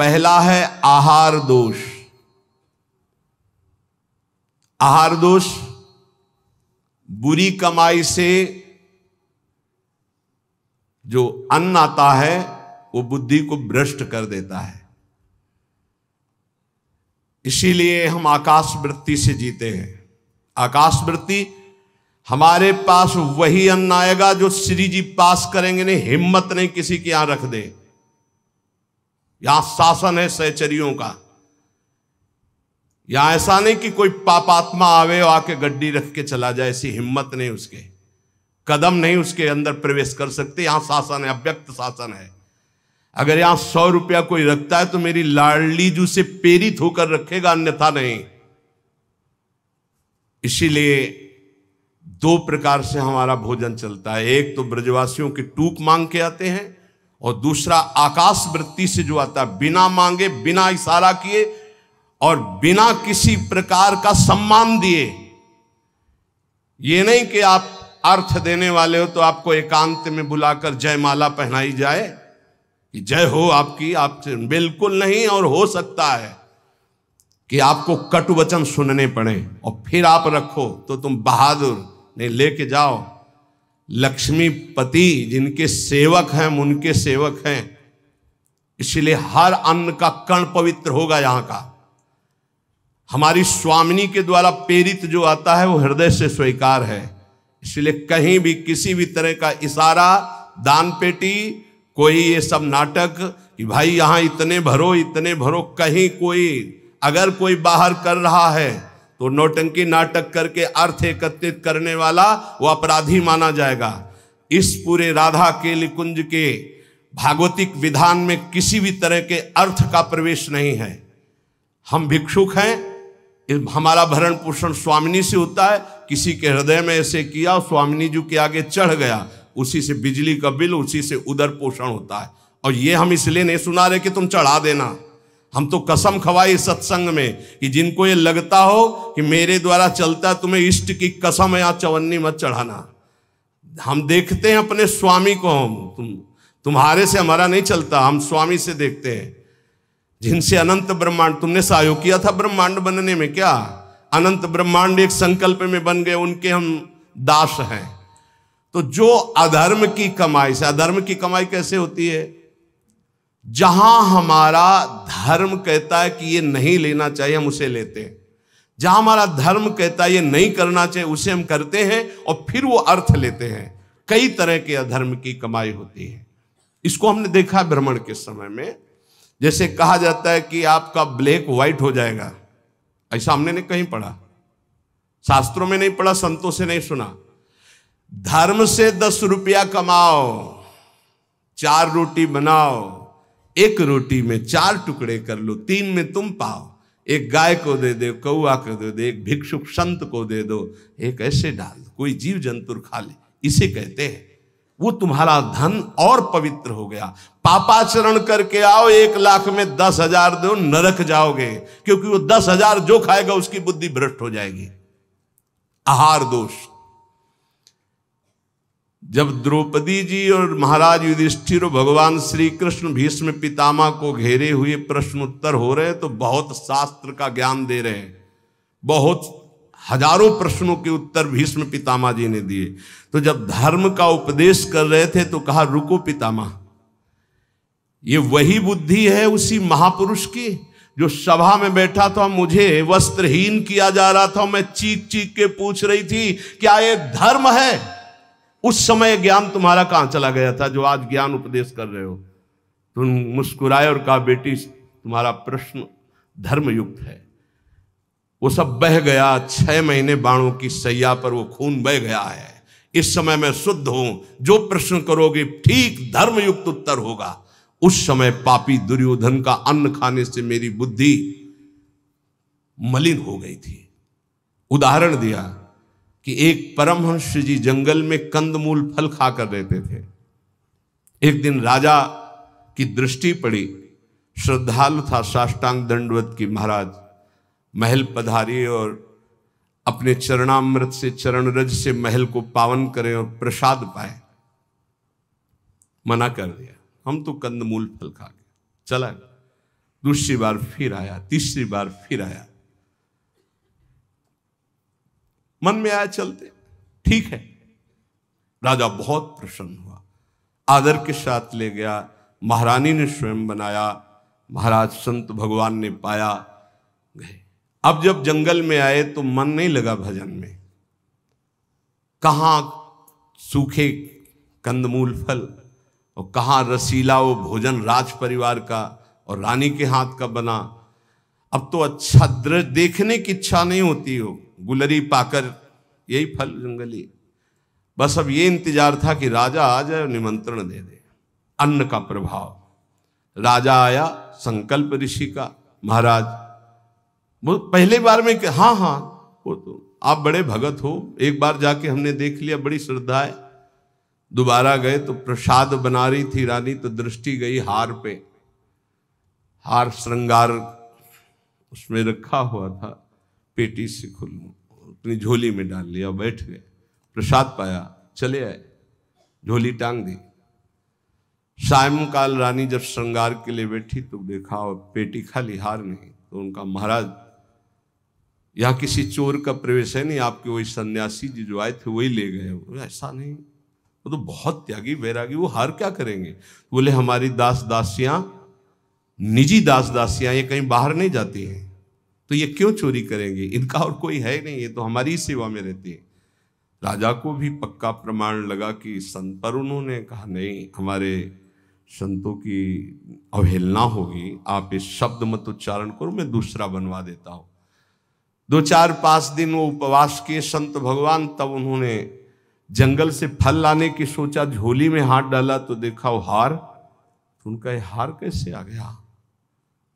पहला है आहार दोष। आहार दोष बुरी कमाई से जो अन्न आता है वो बुद्धि को भ्रष्ट कर देता है। इसीलिए हम आकाश वृत्ति से जीते हैं। आकाश वृत्ति, हमारे पास वही अन्न आएगा जो श्री जी पास करेंगे। नहीं, हिम्मत नहीं किसी के यहां रख दे। यहां शासन है सहचरियों का। यहां ऐसा नहीं कि कोई पापात्मा आवे और आके गड्डी रख के चला जाए, ऐसी हिम्मत नहीं, उसके कदम नहीं उसके अंदर प्रवेश कर सकते। यहां शासन है, अव्यक्त शासन है। अगर यहां 100 रुपया कोई रखता है तो मेरी लाडली जू से प्रेरित होकर रखेगा, अन्यथा नहीं। इसीलिए 2 प्रकार से हमारा भोजन चलता है। एक तो ब्रजवासियों की टूक मांग के आते हैं, और दूसरा आकाश वृत्ति से जो आता है, बिना मांगे, बिना इशारा किए और बिना किसी प्रकार का सम्मान दिए। ये नहीं कि आप अर्थ देने वाले हो तो आपको एकांत में बुलाकर जयमाला पहनाई जाए कि जय हो आपकी, आप बिल्कुल नहीं। और हो सकता है कि आपको कटु वचन सुनने पड़े और फिर आप रखो तो तुम बहादुर नहीं, लेके जाओ। लक्ष्मीपति जिनके सेवक हैं हम उनके सेवक हैं। इसलिए हर अन्न का कण पवित्र होगा यहां का। हमारी स्वामिनी के द्वारा प्रेरित जो आता है वो हृदय से स्वीकार है। इसलिए कहीं भी किसी भी तरह का इशारा, दान पेटी, कोई ये सब नाटक कि भाई यहां इतने भरो इतने भरो, कहीं कोई अगर कोई बाहर कर रहा है तो नौटंकी नाटक करके अर्थ एकत्रित करने वाला वो अपराधी माना जाएगा। इस पूरे राधा केली कुंज के भागवतिक विधान में किसी भी तरह के अर्थ का प्रवेश नहीं है। हम भिक्षुक हैं, हमारा भरण पोषण स्वामिनी से होता है। किसी के हृदय में ऐसे किया, स्वामिनी जी के आगे चढ़ गया, उसी से बिजली का बिल, उसी से उदर पोषण होता है। और ये हम इसलिए नहीं सुना रहे कि तुम चढ़ा देना। हम तो कसम खवाई सत्संग में कि जिनको ये लगता हो कि मेरे द्वारा चलता है, तुम्हें इष्ट की कसम है, यहाँ चवन्नी मत चढ़ाना। हम देखते हैं अपने स्वामी को, हम तुम्हारे से हमारा नहीं चलता, हम स्वामी से देखते हैं जिनसे अनंत ब्रह्मांड। तुमने सहयोग किया था ब्रह्मांड बनने में, क्या अनंत ब्रह्मांड एक संकल्प में बन गए, उनके हम दास हैं। तो जो अधर्म की कमाई से, अधर्म की कमाई कैसे होती है? जहां हमारा धर्म कहता है कि ये नहीं लेना चाहिए, हम उसे लेते हैं। जहां हमारा धर्म कहता है ये नहीं करना चाहिए, उसे हम करते हैं और फिर वो अर्थ लेते हैं। कई तरह के अधर्म की कमाई होती है। इसको हमने देखा भ्रमण के समय में। जैसे कहा जाता है कि आपका ब्लैक व्हाइट हो जाएगा, ऐसा हमने नहीं कहीं पढ़ा, शास्त्रों में नहीं पढ़ा, संतों से नहीं सुना। धर्म से 10 रुपया कमाओ, 4 रोटी बनाओ, 1 रोटी में 4 टुकड़े कर लो, 3 में तुम पाओ। एक गाय को दे दो, कौआ को दे दो, एक भिक्षुक संत को दे दो, एक ऐसे डाल दो, कोई जीव जंतु खा ले, इसे कहते हैं। वो तुम्हारा धन और पवित्र हो गया। पापाचरण करके आओ, 1 लाख में 10,000 दो, नरक जाओगे, क्योंकि वो 10,000 जो खाएगा उसकी बुद्धि भ्रष्ट हो जाएगी। आहार दोष। जब द्रौपदी जी और महाराज युधिष्ठिर और भगवान श्री कृष्ण भीष्म पितामह को घेरे हुए प्रश्न उत्तर हो रहे हैं, तो बहुत शास्त्र का ज्ञान दे रहे हैं। बहुत हजारों प्रश्नों के उत्तर भीष्म पितामह जी ने दिए। तो जब धर्म का उपदेश कर रहे थे तो कहा, रुको पितामह, ये वही बुद्धि है उसी महापुरुष की जो सभा में बैठा था, मुझे वस्त्रहीन किया जा रहा था, मैं चीख चीख के पूछ रही थी क्या ये धर्म है? उस समय ज्ञान तुम्हारा कहां चला गया था जो आज ज्ञान उपदेश कर रहे हो? तुम मुस्कुराए और कहा, बेटी तुम्हारा प्रश्न धर्मयुक्त है। वो सब बह गया। 6 महीने बाणों की सैया पर वो खून बह गया है। इस समय मैं शुद्ध हूं, जो प्रश्न करोगे ठीक धर्मयुक्त उत्तर होगा। उस समय पापी दुर्योधन का अन्न खाने से मेरी बुद्धि मलिन हो गई थी। उदाहरण दिया कि एक परमहंस जी जंगल में कंदमूल फल खाकर रहते थे। एक दिन राजा की दृष्टि पड़ी, श्रद्धालु था, साष्टांग दंडवत की, महाराज महल पधारिए और अपने चरणामृत से, चरण रज से महल को पावन करें और प्रसाद पाए। मना कर दिया, हम तो कंदमूल फल खा गए, चला। दूसरी बार फिर आया, तीसरी बार फिर आया। मन में आया चलते, ठीक है। राजा बहुत प्रसन्न हुआ, आदर के साथ ले गया। महारानी ने स्वयं बनाया, महाराज संत भगवान ने पाया, गए। अब जब जंगल में आए तो मन नहीं लगा भजन में। कहां सूखे कंदमूल फल और कहां रसीला वो भोजन राज परिवार का और रानी के हाथ का बना। अब तो अच्छा दृश्य देखने की इच्छा नहीं होती हो, गुलरी पाकर यही फल जंगली। बस अब ये इंतजार था कि राजा आ जाए और निमंत्रण दे दे। अन्न का प्रभाव। राजा आया, संकल्प ऋषि का, महाराज वो पहले बार में हाँ हाँ वो तो आप बड़े भगत हो, एक बार जाके हमने देख लिया, बड़ी श्रद्धा है। दोबारा गए तो प्रसाद बना रही थी रानी, तो दृष्टि गई हार पे। हार श्रृंगार उसमें रखा हुआ था, पेटी से खुल अपनी झोली में डाल लिया, बैठ गए, प्रसाद पाया, चले आए, झोली टांग दी। सायंकाल रानी जब श्रृंगार के लिए बैठी तो देखा पेटी खाली, हार नहीं। तो उनका महाराज यहाँ किसी चोर का प्रवेश है नहीं, आपके वही सन्यासी जी जो आए थे वही ले गए। ऐसा नहीं, वो तो बहुत त्यागी वैरागी, वो हार क्या करेंगे। बोले हमारी दास दासियां, निजी दास दासियां, ये कहीं बाहर नहीं जाती हैं, तो ये क्यों चोरी करेंगे, इनका और कोई है नहीं, ये तो हमारी सेवा में रहती है। राजा को भी पक्का प्रमाण लगा कि संत, पर उन्होंने कहा नहीं, हमारे संतों की अवहेलना होगी, आप इस शब्द मत उच्चारण करो, मैं दूसरा बनवा देता हूं। 2-4-5 दिन वो उपवास किए संत भगवान, तब उन्होंने जंगल से फल लाने की सोचा, झोली में हाथ डाला तो देखा वो हार। तो उनका ये हार कैसे आ गया,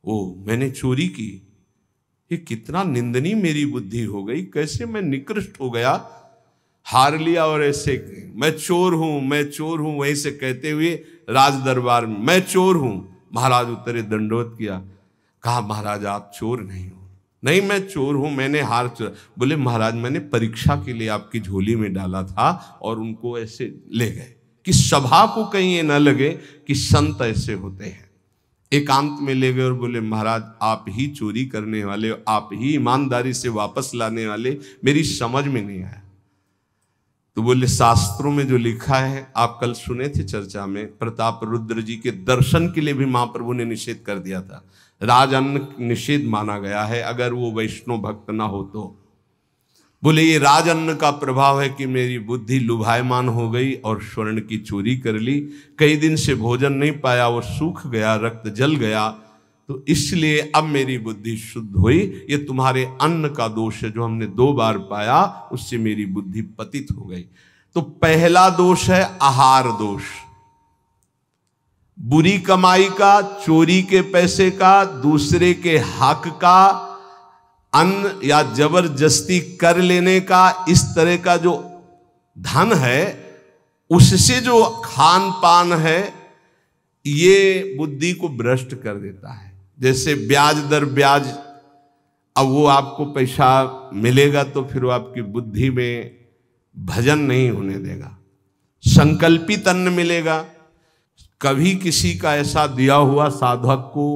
वो मैंने चोरी की, ये कितना निंदनीय मेरी बुद्धि हो गई, कैसे मैं निकृष्ट हो गया, हार लिया और ऐसे मैं चोर हूं, मैं चोर हूं, वहीं से कहते हुए राज दरबार में मैं चोर हूं। महाराज उतरे, दंडोत किया, कहा महाराज आप चोर नहीं हो। नहीं मैं चोर हूं, मैंने हार चोर। बोले महाराज मैंने परीक्षा के लिए आपकी झोली में डाला था और उनको ऐसे ले गए, कि सभा को कहीं ये न लगे कि संत ऐसे होते हैं। एकांत में ले गए और बोले महाराज आप ही चोरी करने वाले, आप ही ईमानदारी से वापस लाने वाले, मेरी समझ में नहीं आया। तो बोले शास्त्रों में जो लिखा है, आप कल सुने थे चर्चा में, प्रताप रुद्र जी के दर्शन के लिए भी महाप्रभु ने निषेध कर दिया था, राजअन्न निषेध माना गया है अगर वो वैष्णव भक्त ना हो तो। बोले ये राजअन्न का प्रभाव है कि मेरी बुद्धि लुभायमान हो गई और स्वर्ण की चोरी कर ली, कई दिन से भोजन नहीं पाया, वो सूख गया, रक्त जल गया, तो इसलिए अब मेरी बुद्धि शुद्ध हुई। ये तुम्हारे अन्न का दोष है जो हमने 2 बार पाया, उससे मेरी बुद्धि पतित हो गई। तो पहला दोष है आहार दोष, बुरी कमाई का, चोरी के पैसे का, दूसरे के हक का, अन्न या जबरदस्ती कर लेने का, इस तरह का जो धन है उससे जो खान पान है, ये बुद्धि को भ्रष्ट कर देता है। जैसे ब्याज दर ब्याज, अब वो आपको पैसा मिलेगा तो फिर वो आपकी बुद्धि में भजन नहीं होने देगा। संकल्पित अन्न मिलेगा, कभी किसी का ऐसा दिया हुआ साधक को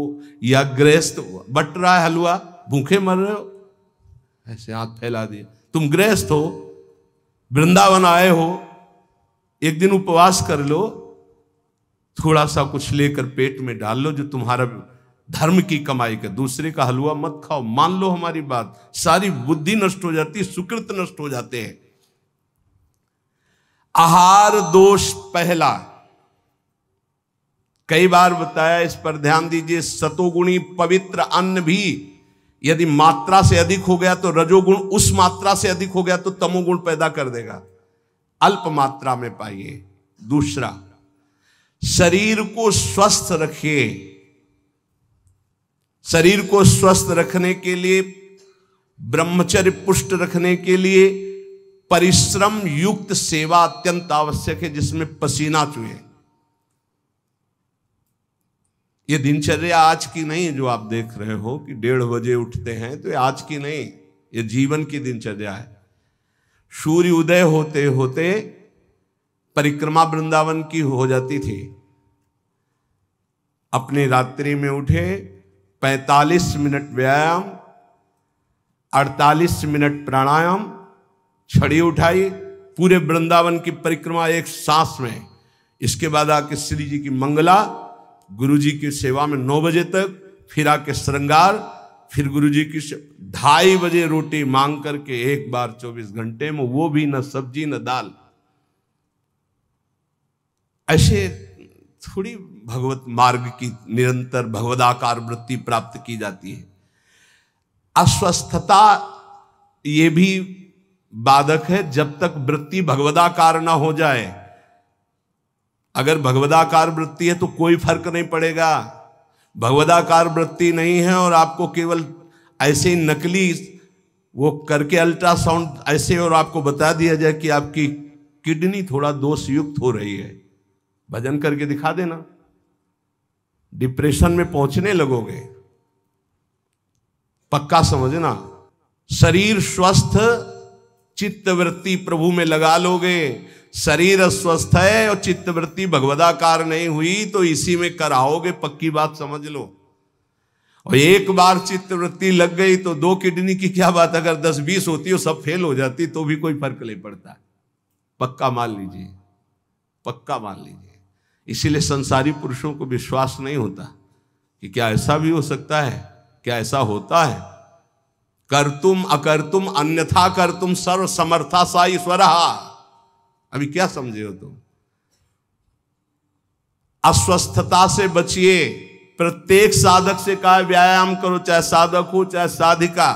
या गृहस्थ बट रहा है हलवा, भूखे मर रहे हो, ऐसे हाथ फैला दिया, तुम गृहस्थ हो, वृंदावन आए हो, एक दिन उपवास कर लो, थोड़ा सा कुछ लेकर पेट में डाल लो जो तुम्हारा धर्म की कमाई का, दूसरे का हलवा मत खाओ। मान लो हमारी बात, सारी बुद्धि नष्ट हो जाती है, सुकृत नष्ट हो जाते हैं। आहार दोष पहला, कई बार बताया, इस पर ध्यान दीजिए। सतोगुणी पवित्र अन्न भी यदि मात्रा से अधिक हो गया तो रजोगुण, उस मात्रा से अधिक हो गया तो तमोगुण पैदा कर देगा। अल्प मात्रा में पाइए। दूसरा, शरीर को स्वस्थ रखिए। शरीर को स्वस्थ रखने के लिए, ब्रह्मचर्य पुष्ट रखने के लिए परिश्रम युक्त सेवा अत्यंत आवश्यक है, जिसमें पसीना चुए। ये दिनचर्या आज की नहीं जो आप देख रहे हो कि 1:30 बजे उठते हैं, तो ये आज की नहीं, ये जीवन की दिनचर्या है। सूर्य उदय होते होते परिक्रमा वृंदावन की हो जाती थी। अपनी रात्रि में उठे, 45 मिनट व्यायाम, 48 मिनट प्राणायाम, छड़ी उठाई, पूरे वृंदावन की परिक्रमा एक सांस में। इसके बाद आके श्री जी की मंगला, गुरु जी की सेवा में 9 बजे तक, फिर आके श्रृंगार, फिर गुरु जी की 2:30 बजे रोटी मांग करके एक बार 24 घंटे में, वो भी न सब्जी न दाल। ऐसे थोड़ी भगवत मार्ग की निरंतर भगवदाकार वृत्ति प्राप्त की जाती है। अस्वस्थता ये भी बाधक है, जब तक वृत्ति भगवदाकार ना हो जाए। अगर भगवदाकार वृत्ति है तो कोई फर्क नहीं पड़ेगा। भगवदाकार वृत्ति नहीं है और आपको केवल ऐसे नकली वो करके अल्ट्रासाउंड ऐसे और आपको बता दिया जाए कि आपकी किडनी थोड़ा दोष युक्त हो रही है, भजन करके दिखा देना, डिप्रेशन में पहुंचने लगोगे। पक्का समझना, शरीर स्वस्थ, चित्तवृत्ति प्रभु में लगा लोगे। शरीर अस्वस्थ है और चित्तवृत्ति भगवदाकार नहीं हुई तो इसी में कराओगे, पक्की बात समझ लो। और एक बार चित्तवृत्ति लग गई तो 2 किडनी की क्या बात, अगर 10-20 होती हो सब फेल हो जाती तो भी कोई फर्क नहीं पड़ता। पक्का मान लीजिए, पक्का मान लीजिए। इसीलिए संसारी पुरुषों को विश्वास नहीं होता कि क्या ऐसा भी हो सकता है, क्या ऐसा होता है। कर्तुम अकर्तुम अन्यथा कर्तुम सर्व समर्था सा ईश्वर। अभी क्या समझे हो तुम? अस्वस्थता से बचिए। प्रत्येक साधक से कहा व्यायाम करो, चाहे साधक हो चाहे साधिका।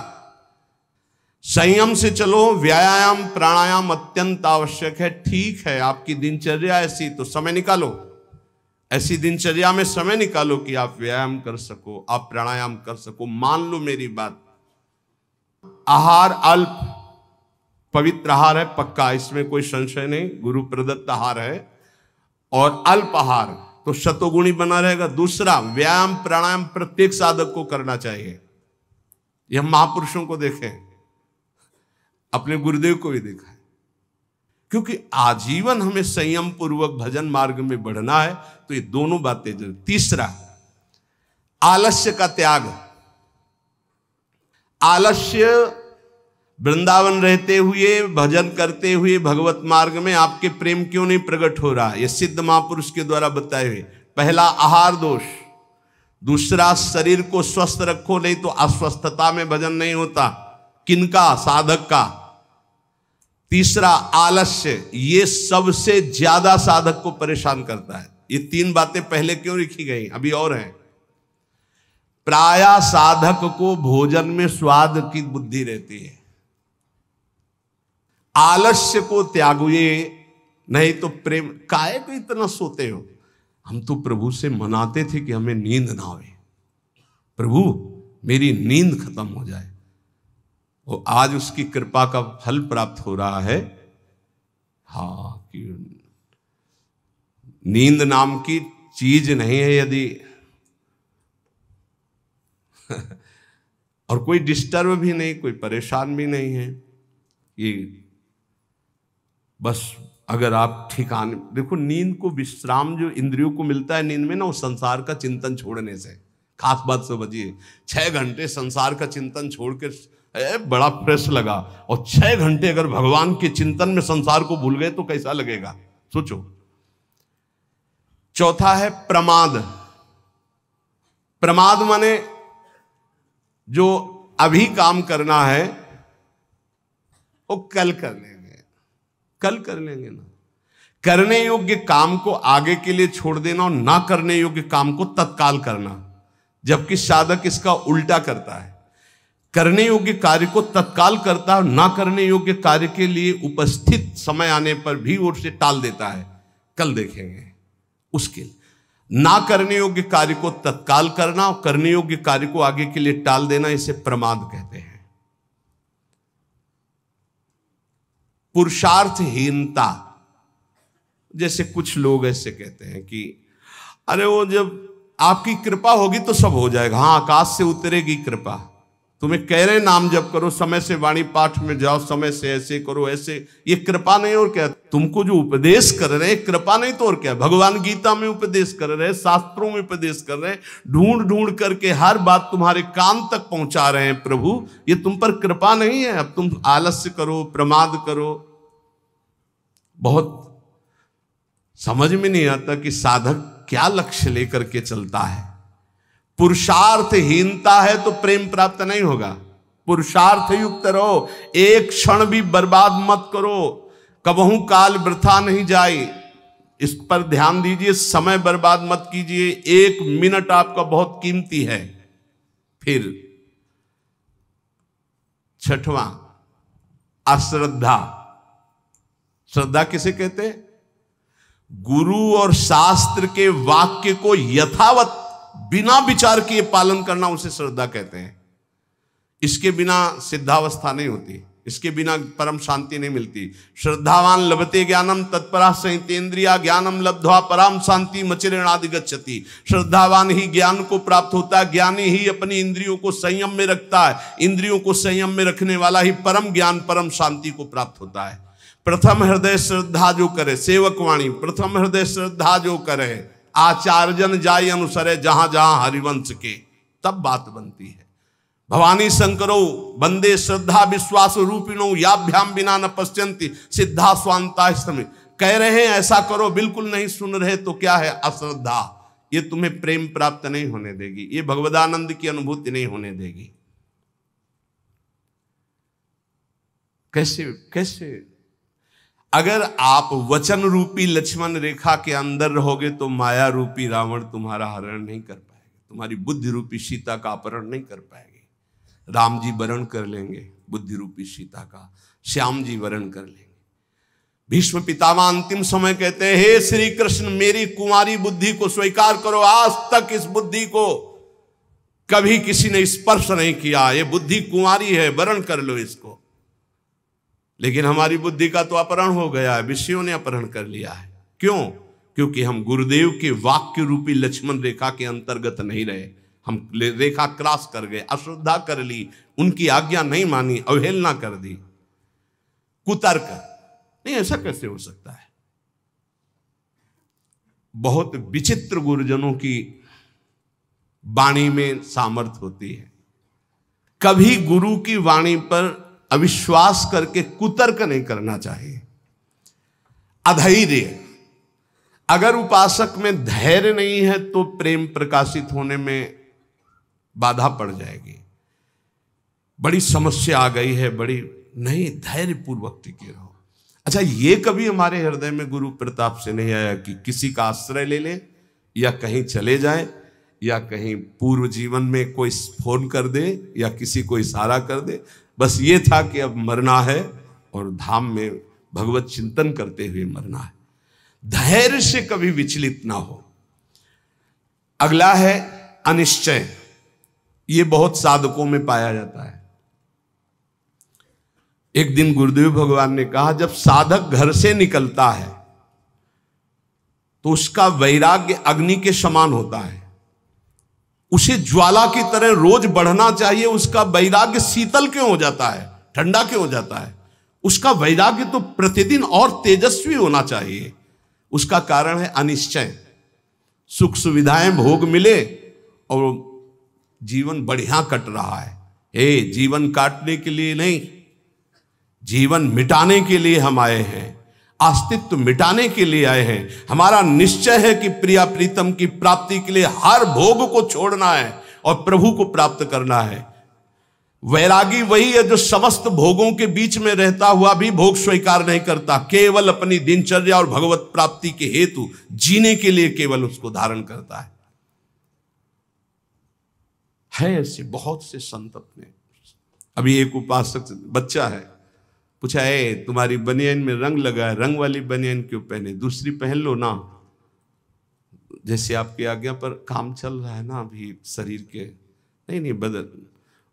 संयम से चलो। व्यायाम प्राणायाम अत्यंत आवश्यक है। ठीक है, आपकी दिनचर्या ऐसी तो समय निकालो, ऐसी दिनचर्या में समय निकालो कि आप व्यायाम कर सको, आप प्राणायाम कर सको। मान लो मेरी बात, आहार अल्प पवित्र आहार है, पक्का, इसमें कोई संशय नहीं, गुरु प्रदत्त आहार है। और अल्प आहार तो शतोगुणी बना रहेगा। दूसरा, व्यायाम प्राणायाम प्रत्येक साधक को करना चाहिए। यह हम महापुरुषों को देखें, अपने गुरुदेव को भी देखा है, क्योंकि आजीवन हमें संयम पूर्वक भजन मार्ग में बढ़ना है। तो ये दोनों बातें जरूर। तीसरा, आलस्य का त्याग। आलस्य वृंदावन रहते हुए भजन करते हुए भगवत मार्ग में आपके प्रेम क्यों नहीं प्रकट हो रहा? यह सिद्ध महापुरुष के द्वारा बताए हुए। पहला, आहार दोष। दूसरा, शरीर को स्वस्थ रखो, नहीं तो अस्वस्थता में भजन नहीं होता। किनका? साधक का। तीसरा, आलस्य। ये सबसे ज्यादा साधक को परेशान करता है। ये 3 बातें पहले क्यों लिखी गई? अभी और हैं। प्रायः साधक को भोजन में स्वाद की बुद्धि रहती है। आलस्य को त्यागिए, नहीं तो प्रेम। काहे को इतना सोते हो? हम तो प्रभु से मनाते थे कि हमें नींद ना आवे, प्रभु मेरी नींद खत्म हो जाए। वो आज उसकी कृपा का फल प्राप्त हो रहा है। हाँ, कि नींद नाम की चीज नहीं है यदि और कोई डिस्टर्ब भी नहीं, कोई परेशान भी नहीं है। ये बस अगर आप ठिकाने देखो, नींद को विश्राम जो इंद्रियों को मिलता है नींद में ना, वो संसार का चिंतन छोड़ने से। खास बात समझिए, 6 घंटे संसार का चिंतन छोड़ के बड़ा फ्रेश लगा, और 6 घंटे अगर भगवान के चिंतन में संसार को भूल गए तो कैसा लगेगा, सोचो। चौथा है प्रमाद। प्रमाद माने जो अभी काम करना है वो कल कर लेंगे, कल कर लेंगे ना। करने योग्य काम को आगे के लिए छोड़ देना और ना करने योग्य काम को तत्काल करना, जबकि साधक इसका उल्टा करता है। करने योग्य कार्य को तत्काल करता है, ना करने योग्य कार्य के लिए उपस्थित समय आने पर भी वो उसे टाल देता है, कल देखेंगे। उसके ना करने योग्य कार्य को तत्काल करना और करने योग्य कार्य को आगे के लिए टाल देना, इसे प्रमाद कहते हैं। पुरुषार्थहीनता। जैसे कुछ लोग ऐसे कहते हैं कि अरे वो जब आपकी कृपा होगी तो सब हो जाएगा। हाँ, आकाश से उतरेगी कृपा तुम्हें कह रहे नाम जप करो, समय से वाणी पाठ में जाओ, समय से ऐसे करो ऐसे, ये कृपा नहीं और क्या? तुमको जो उपदेश कर रहे हैं कृपा नहीं तो और क्या? भगवान गीता में उपदेश कर रहे हैं, शास्त्रों में उपदेश कर रहे हैं, ढूंढ ढूंढ करके हर बात तुम्हारे कान तक पहुंचा रहे हैं प्रभु। ये तुम पर कृपा नहीं है? अब तुम आलस्य करो, प्रमाद करो। बहुत समझ में नहीं आता कि साधक क्या लक्ष्य लेकर के चलता है। पुरुषार्थहीनता है तो प्रेम प्राप्त नहीं होगा। पुरुषार्थ युक्त रहो, एक क्षण भी बर्बाद मत करो, कबहू काल वृथा नहीं जाए, इस पर ध्यान दीजिए। समय बर्बाद मत कीजिए, 1 मिनट आपका बहुत कीमती है। फिर 6वां, अश्रद्धा। श्रद्धा किसे कहते हैं? गुरु और शास्त्र के वाक्य को यथावत बिना विचार किए पालन करना, उसे श्रद्धा कहते हैं। इसके बिना सिद्धावस्था नहीं होती, इसके बिना परम शांति नहीं मिलती। श्रद्धावान लभते ज्ञानम तत्परा संहितेन्द्रिया ज्ञानम लब्ध्वा परम शांति मचिरेणादि गच्छति। श्रद्धावान ही ज्ञान को प्राप्त होता है, ज्ञानी ही अपनी इंद्रियों को संयम में रखता है, इंद्रियों को संयम में रखने वाला ही परम ज्ञान परम शांति को प्राप्त होता है। प्रथम हृदय श्रद्धा जो करे, सेवक वाणी, प्रथम हृदय श्रद्धा जो करे, आचार्यजन जाय अनुसरे जहां जहां हरिवंश के, तब बात बनती है। भवानी शंकरो बंदे श्रद्धा विश्वास रूपिणो याभ्याम बिना न पश्यंती सिद्धा स्वांतास्तमे। कह रहे हैं ऐसा करो, बिल्कुल नहीं सुन रहे तो क्या है? अश्रद्धा। ये तुम्हें प्रेम प्राप्त नहीं होने देगी, ये भगवदानंद की अनुभूति नहीं होने देगी। कैसे? अगर आप वचन रूपी लक्ष्मण रेखा के अंदर रहोगे तो माया रूपी रावण तुम्हारा हरण नहीं कर पाएगा, तुम्हारी बुद्धि रूपी सीता का अपहरण नहीं कर पाएंगे। राम जी वरण कर लेंगे बुद्धि रूपी सीता का, श्याम जी वरण कर लेंगे। भीष्म पितामह अंतिम समय कहते हैं, हे श्री कृष्ण मेरी कुंवारी बुद्धि को स्वीकार करो। आज तक इस बुद्धि को कभी किसी ने स्पर्श नहीं किया, ये बुद्धि कुंवारी है, वरण कर लो इसको। लेकिन हमारी बुद्धि का तो अपहरण हो गया है, विषयों ने अपहरण कर लिया है। क्यों? क्योंकि हम गुरुदेव के वाक्य रूपी लक्ष्मण रेखा के अंतर्गत नहीं रहे, हम रेखा क्रॉस कर गए, अश्रद्धा कर ली, उनकी आज्ञा नहीं मानी, अवहेलना कर दी, कुतर्क। नहीं, ऐसा कैसे हो सकता है? बहुत विचित्र गुरुजनों की वाणी में सामर्थ्य होती है। कभी गुरु की वाणी पर अविश्वास करके कुतर्क नहीं करना चाहिए। अधैर्य, अगर उपासक में धैर्य नहीं है तो प्रेम प्रकाशित होने में बाधा पड़ जाएगी। बड़ी समस्या आ गई है, बड़ी नहीं, धैर्य पूर्वक टिके रहो। अच्छा, ये कभी हमारे हृदय में गुरु प्रताप से नहीं आया कि किसी का आश्रय ले लें या कहीं चले जाएं या कहीं पूर्व जीवन में कोई फोन कर दे या किसी को इशारा कर दे, बस ये था कि अब मरना है और धाम में भगवत चिंतन करते हुए मरना है। धैर्य से कभी विचलित ना हो। अगला है अनिश्चय। ये बहुत साधकों में पाया जाता है। एक दिन गुरुदेव भगवान ने कहा, जब साधक घर से निकलता है तो उसका वैराग्य अग्नि के समान होता है, उसे ज्वाला की तरह रोज बढ़ना चाहिए। उसका वैराग्य शीतल क्यों हो जाता है, ठंडा क्यों हो जाता है? उसका वैराग्य तो प्रतिदिन और तेजस्वी होना चाहिए। उसका कारण है अनिश्चय। सुख सुविधाएं भोग मिले और जीवन बढ़िया कट रहा है। जीवन काटने के लिए नहीं, जीवन मिटाने के लिए हम आए हैं, अस्तित्व मिटाने के लिए आए हैं। हमारा निश्चय है कि प्रिया प्रीतम की प्राप्ति के लिए हर भोग को छोड़ना है और प्रभु को प्राप्त करना है। वैरागी वही है जो समस्त भोगों के बीच में रहता हुआ भी भोग स्वीकार नहीं करता, केवल अपनी दिनचर्या और भगवत प्राप्ति के हेतु जीने के लिए केवल उसको धारण करता है। ऐसे बहुत से संत अपने। अभी एक उपासक बच्चा है, पूछा, तुम्हारी बनियान में रंग लगा है, रंग वाली बनियान क्यों पहने, दूसरी पहन लो ना। जैसे आपकी आज्ञा पर काम चल रहा है ना अभी शरीर के, नहीं बदल,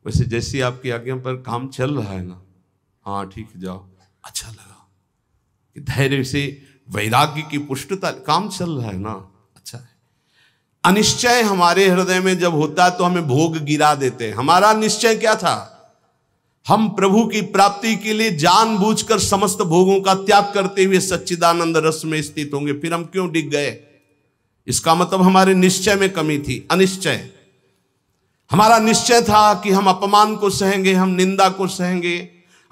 वैसे जैसे आपकी आज्ञा पर काम चल रहा है ना, हाँ ठीक जाओ। अच्छा लगा कि धैर्य से वैराग्य की पुष्टता, काम चल रहा है ना, अच्छा है। अनिश्चय हमारे हृदय में जब होता है तो हमें भोग गिरा देते हैं। हमारा निश्चय क्या था? हम प्रभु की प्राप्ति के लिए जानबूझकर समस्त भोगों का त्याग करते हुए सच्चिदानंद रस में स्थित होंगे। फिर हम क्यों डिग गए? इसका मतलब हमारे निश्चय में कमी थी। अनिश्चय, हमारा निश्चय था कि हम अपमान को सहेंगे, हम निंदा को सहेंगे,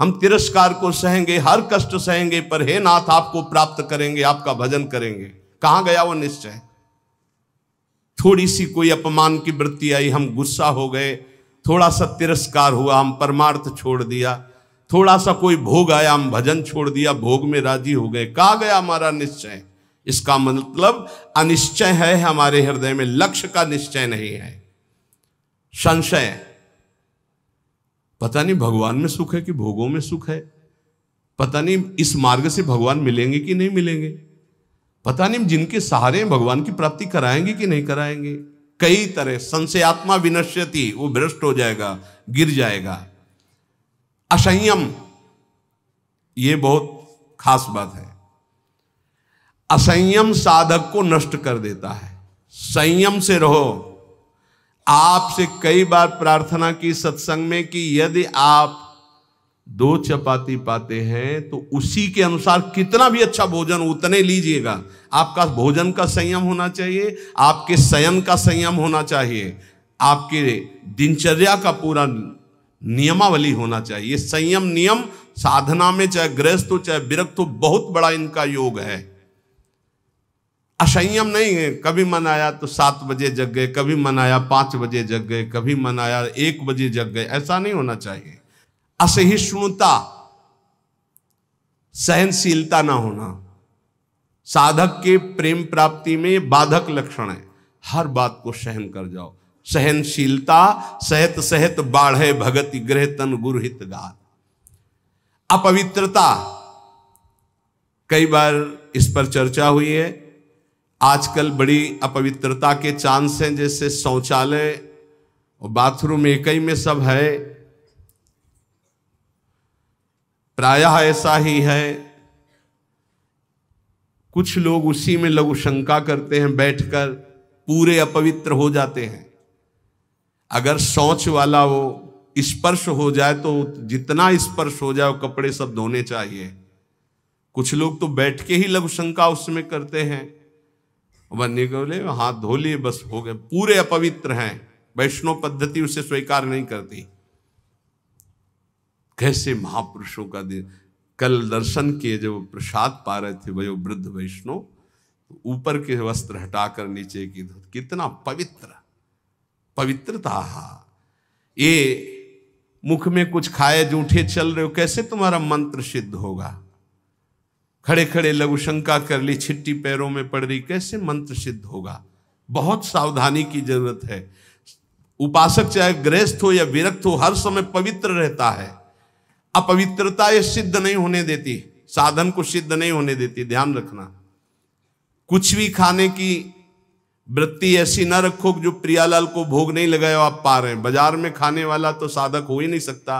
हम तिरस्कार को सहेंगे, हर कष्ट सहेंगे, पर हे नाथ आपको प्राप्त करेंगे, आपका भजन करेंगे। कहां गया वो निश्चय? थोड़ी सी कोई अपमान की वृत्ति आई, हम गुस्सा हो गए, थोड़ा सा तिरस्कार हुआ, हम परमार्थ छोड़ दिया, थोड़ा सा कोई भोग आया, हम भजन छोड़ दिया, भोग में राजी हो गए। कहां गया हमारा निश्चय? इसका मतलब अनिश्चय है हमारे हृदय में, लक्ष्य का निश्चय नहीं है। संशय, पता नहीं भगवान में सुख है कि भोगों में सुख है, पता नहीं इस मार्ग से भगवान मिलेंगे कि नहीं मिलेंगे, पता नहीं जिनके सहारे भगवान की प्राप्ति कराएंगे कि नहीं कराएंगे। कई तरह संशयात्मा विनश्यति, वो भ्रष्ट हो जाएगा, गिर जाएगा। असंयम, ये बहुत खास बात है। असंयम साधक को नष्ट कर देता है। संयम से रहो। आपसे कई बार प्रार्थना की सत्संग में कि यदि आप 2 चपाती पाते हैं तो उसी के अनुसार कितना भी अच्छा भोजन उतने लीजिएगा। आपका भोजन का संयम होना चाहिए, आपके शयन का संयम होना चाहिए, आपके दिनचर्या का पूरा नियमावली होना चाहिए। संयम नियम साधना में चाहे गृहस्थ हो चाहे विरक्त हो, बहुत बड़ा इनका योग है। असंयम नहीं है, कभी मन आया तो 7 बजे जग गए, कभी मन आया 5 बजे जग गए, कभी मन आया 1 बजे जग गए, ऐसा नहीं होना चाहिए। असहिष्णुता, सहनशीलता ना होना, साधक के प्रेम प्राप्ति में बाधक लक्षण है। हर बात को सहन कर जाओ। सहनशीलता सहत सहत बाढ़े भगति ग्रह तन गुरहित गात। अपवित्रता, कई बार इस पर चर्चा हुई है। आजकल बड़ी अपवित्रता के चांस हैं, जैसे शौचालय और बाथरूम एक ही में सब है, प्रायः ऐसा ही है। कुछ लोग उसी में लघु शंका करते हैं, बैठकर पूरे अपवित्र हो जाते हैं। अगर शौच वाला वो स्पर्श हो जाए तो जितना स्पर्श हो जाए वो कपड़े सब धोने चाहिए। कुछ लोग तो बैठ के ही लघु शंका उसमें करते हैं, बनने को बोले हाथ धो लिए बस हो गए, पूरे अपवित्र हैं। वैष्णव पद्धति उसे स्वीकार नहीं करती। कैसे महापुरुषों का दिन। कल दर्शन किए, जब प्रसाद पा रहे थे वह वृद्ध वैष्णव, ऊपर के वस्त्र हटाकर नीचे की धो, कितना पवित्र, पवित्रता। ये मुख में कुछ खाए जूठे चल रहे हो, कैसे तुम्हारा मंत्र सिद्ध होगा? खड़े खड़े लघु शंका कर ली, छिट्टी पैरों में पड़ रही, कैसे मंत्र सिद्ध होगा? बहुत सावधानी की जरूरत है। उपासक चाहे गृहस्थ हो या विरक्त हो, हर समय पवित्र रहता है। अपवित्रता ये सिद्ध नहीं होने देती, साधन को सिद्ध नहीं होने देती, ध्यान रखना। कुछ भी खाने की वृत्ति ऐसी न रखो जो प्रियालाल को भोग नहीं लगाया आप पा रहे हैं। बाजार में खाने वाला तो साधक हो ही नहीं सकता।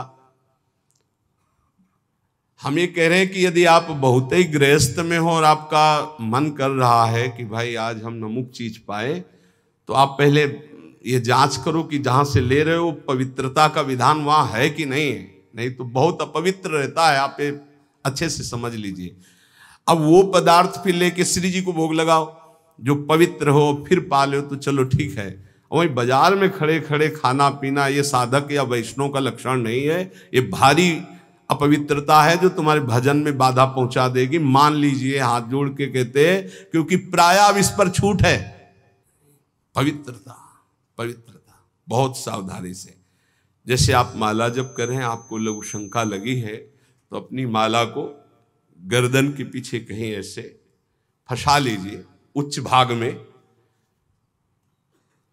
हम ये कह रहे हैं कि यदि आप बहुत ही गृहस्थ में हो और आपका मन कर रहा है कि भाई आज हम नमुक चीज पाए, तो आप पहले ये जांच करो कि जहां से ले रहे हो पवित्रता का विधान वहां है कि नहीं है। नहीं तो बहुत अपवित्र रहता है, आप ये अच्छे से समझ लीजिए। अब वो पदार्थ फिर लेके श्री जी को भोग लगाओ जो पवित्र हो, फिर पा लो तो चलो ठीक है। वहीं बाजार में खड़े खड़े खाना पीना ये साधक या वैष्णव का लक्षण नहीं है, ये भारी अपवित्रता है जो तुम्हारे भजन में बाधा पहुंचा देगी। मान लीजिए, हाथ जोड़ के कहते हैं, क्योंकि प्रायः अब इस पर छूट है। पवित्रता, पवित्रता बहुत सावधानी से। जैसे आप माला जप कर रहे हैं, आपको लघु शंका लगी है, तो अपनी माला को गर्दन के पीछे कहीं ऐसे फंसा लीजिए उच्च भाग में,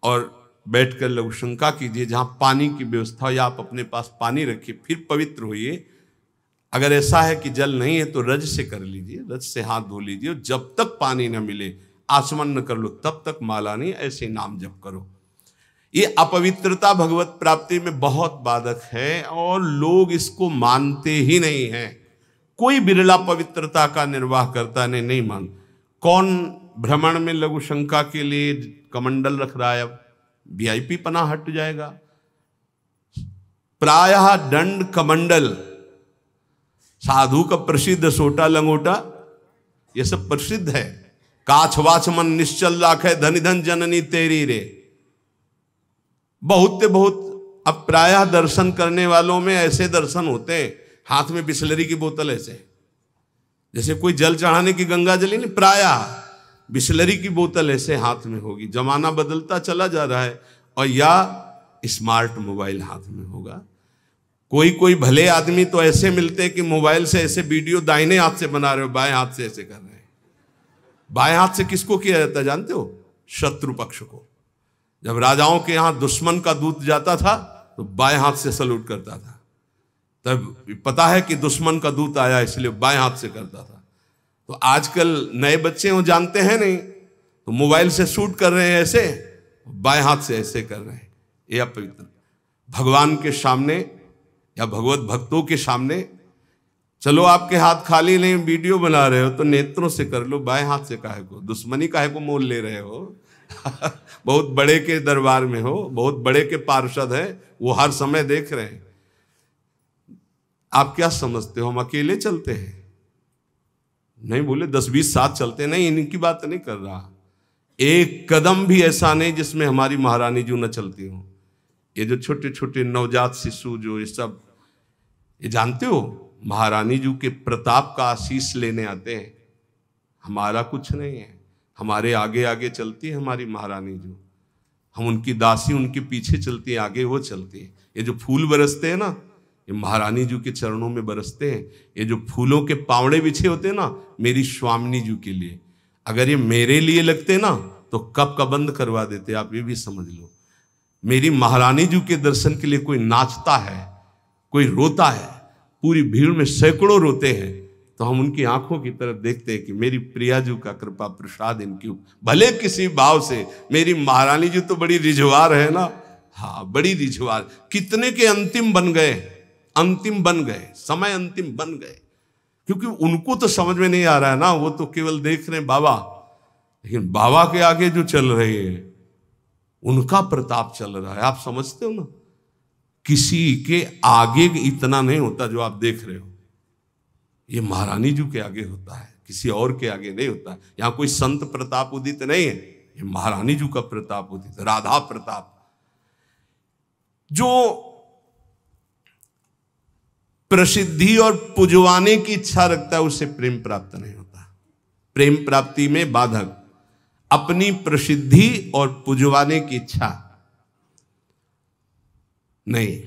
और बैठकर लघु शंका कीजिए। जहां पानी की व्यवस्था हो या आप अपने पास पानी रखिए, फिर पवित्र होइए। अगर ऐसा है कि जल नहीं है तो रज से कर लीजिए, रज से हाथ धो लीजिए। जब तक पानी न मिले, आचमन न कर लो, तब तक माला नहीं, ऐसे नाम जप करो। ये अपवित्रता भगवत प्राप्ति में बहुत बाधक है और लोग इसको मानते ही नहीं हैं। कोई बिरला पवित्रता का निर्वाह करता नहीं मान। कौन भ्रमण में लघु शंका के लिए कमंडल रख रहा है, अब वीआईपी पना हट जाएगा। प्रायः दंड कमंडल, साधु का प्रसिद्ध सोटा लंगोटा, ये सब प्रसिद्ध है। काछ वाछ मन निश्चल राखे, धनि धन जननी तेरी रे। बहुत अब प्रायः दर्शन करने वालों में ऐसे दर्शन होते हैं, हाथ में बिस्लरी की बोतल ऐसे, जैसे कोई जल चढ़ाने की गंगा जली नहीं, प्रायः बिस्लरी की बोतल ऐसे हाथ में होगी। जमाना बदलता चला जा रहा है, और या स्मार्ट मोबाइल हाथ में होगा। कोई भले आदमी तो ऐसे मिलते हैं कि मोबाइल से ऐसे वीडियो दाहिने हाथ से बना रहे हो, बाएं हाथ से ऐसे कर रहे हैं। बाएं हाथ से किसको किया जाता है जानते हो? शत्रु पक्ष को। जब राजाओं के यहां दुश्मन का दूत जाता था तो बाएं हाथ से सलूट करता था, तब पता है कि दुश्मन का दूत आया, इसलिए बाएं हाथ से करता था। तो आजकल नए बच्चे वो जानते हैं नहीं, तो मोबाइल से शूट कर रहे हैं ऐसे, बाएं हाथ से ऐसे कर रहे हैं। ये अपवित्र। भगवान के सामने या भगवत भक्तों के सामने, चलो आपके हाथ खाली नहीं, वीडियो बना रहे हो तो नेत्रों से कर लो, बाएं हाथ से काहे को? दुश्मनी काहे को मोल ले रहे हो? बहुत बड़े के दरबार में हो, बहुत बड़े के पार्षद हैं, वो हर समय देख रहे हैं। आप क्या समझते हो हम अकेले चलते हैं? नहीं बोले 10-20 साथ चलते, नहीं, इनकी बात नहीं कर रहा। एक कदम भी ऐसा नहीं जिसमें हमारी महारानी जी न चलती हो। ये जो छोटे छोटे नवजात शिशु जो ये सब, ये जानते हो महारानी जी के प्रताप का आशीष लेने आते हैं। हमारा कुछ नहीं है, हमारे आगे आगे चलती है हमारी महारानी जी। हम उनकी दासी, उनके पीछे चलती है, आगे वो चलती है। ये जो फूल बरसते हैं ना, ये महारानी जी के चरणों में बरसते हैं। ये जो फूलों के पावड़े बिछे होते हैं ना, मेरी स्वामिनी जी के लिए। अगर ये मेरे लिए लगते ना तो कब का बंद करवा देते, आप ये भी समझ लो। मेरी महारानी जी के दर्शन के लिए कोई नाचता है, कोई रोता है, पूरी भीड़ में सैकड़ों रोते हैं, तो हम उनकी आंखों की तरफ देखते हैं कि मेरी प्रिया जी का कृपा प्रसाद इनकी, भले किसी भाव से। मेरी महारानी जी तो बड़ी रिझवार है ना, हाँ बड़ी रिझवार। कितने के अंतिम बन गए, अंतिम बन गए, समय अंतिम बन गए, क्योंकि उनको तो समझ में नहीं आ रहा है ना, वो तो केवल देख रहे हैं बाबा। लेकिन बाबा के आगे जो चल रहे हैं उनका प्रताप चल रहा है। आप समझते हो ना, किसी के आगे इतना नहीं होता जो आप देख रहे हो, ये महारानी जी के आगे होता है, किसी और के आगे नहीं होता। यहां कोई संत प्रताप उदित नहीं है, ये महारानी जी का प्रताप उदित, राधा प्रताप। जो प्रसिद्धि और पुजवाने की इच्छा रखता है उसे प्रेम प्राप्त नहीं होता। प्रेम प्राप्ति में बाधक अपनी प्रसिद्धि और पुजवाने की इच्छा नहीं।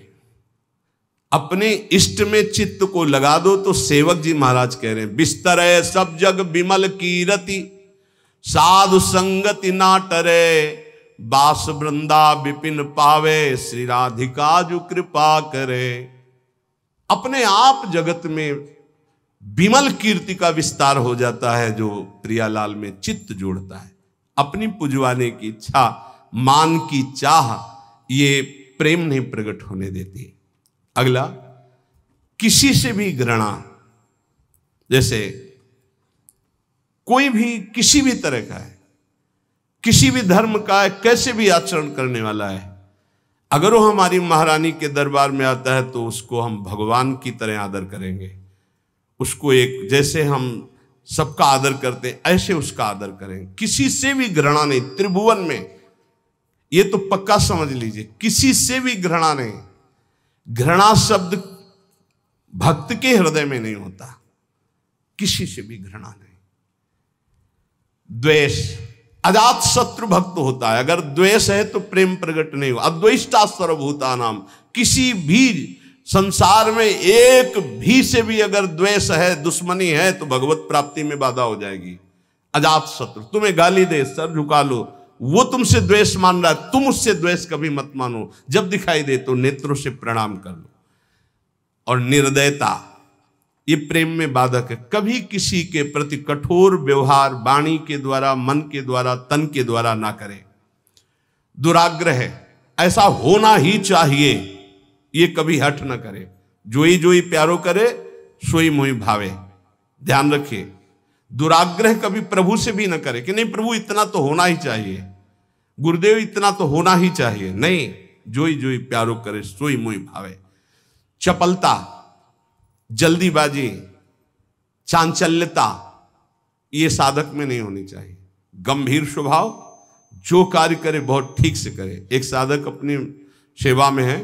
अपने इष्ट में चित्त को लगा दो तो सेवक जी महाराज कह रहे हैं, बिस्तर है सब जग विमल कीरति, साधु संगति ना टरे, बास वृंदा विपिन पावे, श्री राधिका जो कृपा करे। अपने आप जगत में विमल कीर्ति का विस्तार हो जाता है जो प्रियालाल में चित्त जोड़ता है। अपनी पुजवाने की इच्छा, मान की चाह, ये प्रेम नहीं प्रकट होने देती। अगला, किसी से भी घृणा। जैसे कोई भी किसी भी तरह का है, किसी भी धर्म का है, कैसे भी आचरण करने वाला है, अगर वो हमारी महारानी के दरबार में आता है तो उसको हम भगवान की तरह आदर करेंगे। उसको एक, जैसे हम सबका आदर करते हैं ऐसे उसका आदर करेंगे। किसी से भी घृणा नहीं त्रिभुवन में, ये तो पक्का समझ लीजिए, किसी से भी घृणा नहीं। घृणा शब्द भक्त के हृदय में नहीं होता, किसी से भी घृणा नहीं। द्वेष, अजात शत्रु भक्त होता है। अगर द्वेष है तो प्रेम प्रकट नहीं हो। अद्वेष्टा सर्वभूतानाम, किसी भी संसार में एक भी से भी अगर द्वेष है, दुश्मनी है, तो भगवत प्राप्ति में बाधा हो जाएगी। अजात शत्रु, तुम्हें गाली दे, सर झुका लो, वो तुमसे द्वेष मान रहा है, तुम उससे द्वेष कभी मत मानो। जब दिखाई दे तो नेत्रों से प्रणाम कर लो। और निर्दयता, ये प्रेम में बाधक है। कभी किसी के प्रति कठोर व्यवहार वाणी के द्वारा, मन के द्वारा, तन के द्वारा ना करें। दुराग्रह, ऐसा होना ही चाहिए, ये कभी हट ना करे। जोई जोई प्यारो करे, सोई मोई भावे, ध्यान रखिए। दुराग्रह कभी प्रभु से भी न करे कि नहीं प्रभु इतना तो होना ही चाहिए, गुरुदेव इतना तो होना ही चाहिए। नहीं, जोई जोई प्यारो करे सोई मोई भावे। चपलता, जल्दीबाजी, चांचल्यता ये साधक में नहीं होनी चाहिए। गंभीर स्वभाव, जो कार्य करे बहुत ठीक से करे। एक साधक अपनी सेवा में है,